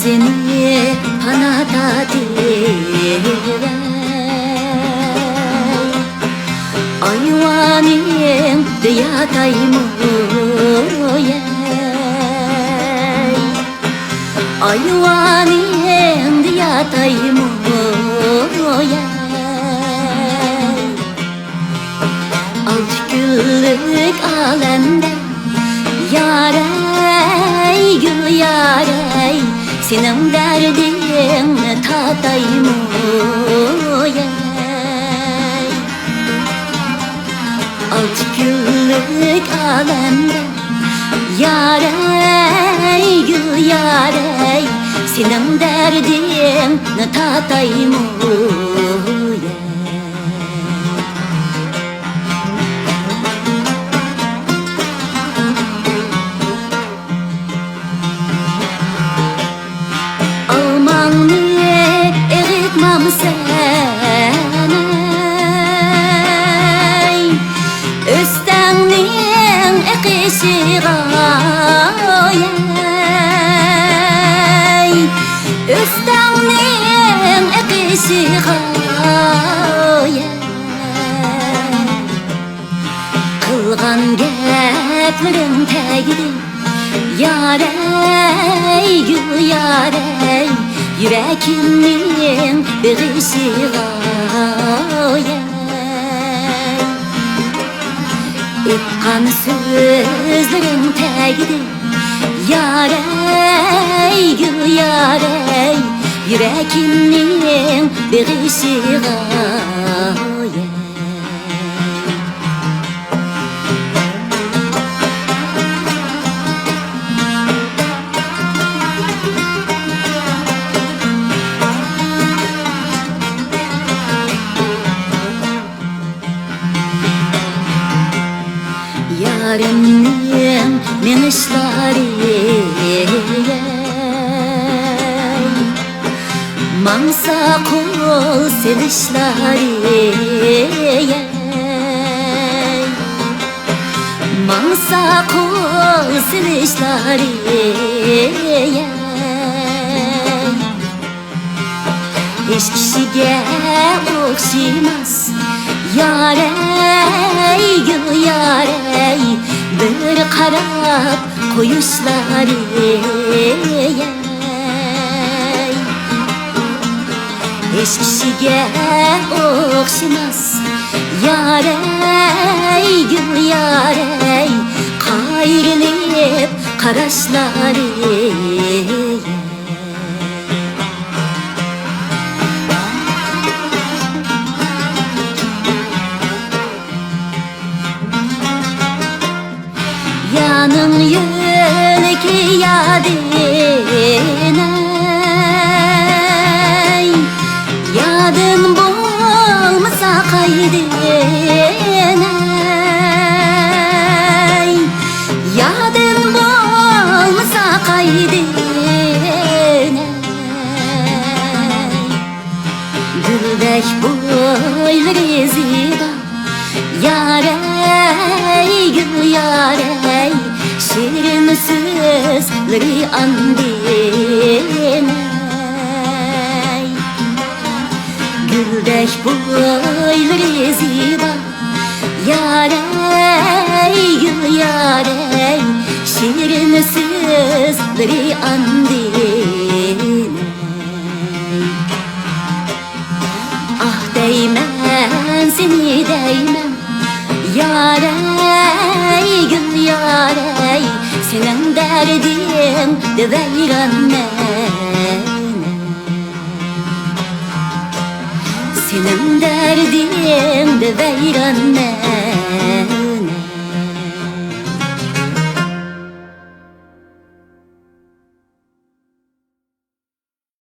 seni panada direy ayvanim diyatayım oye ayvanim diyatayım oye Alçıklık alemde yarey gül yarey senin derdin tatayım oye Alçıklık alemde yarey gül yarey senin derdin tatayım oye Östenliğin ekşi gayey Östenliğin ekşi gayey Kılgan geplerin tegdi yarey gül yarey Yüreğimnin birisi gayey İtkan sözlerin tegdi yarey gül yarey Yüreğimnin birisi gayey Yarimnin minişleri Mansa kol silişleri Mansa kol silişleri Hiç kişiye okşamaz yarey gül yarey Bir qarab koyuşları Hiç kişiye okşamaz yarey gül yarey Qayrilip qaraşları Yanın yöneki yadine Yadın bulmasa kaydine Yadın bulmasa kaydine Güldek boyları ziba yarey gül yarey Şirin sözleri andine Güldek boyları ziba yarey gül yarey Şirin sözleri andine Ah değmen seni değmen yarey gül yarey Senin derdin de veyranne Senin derdin de veyranne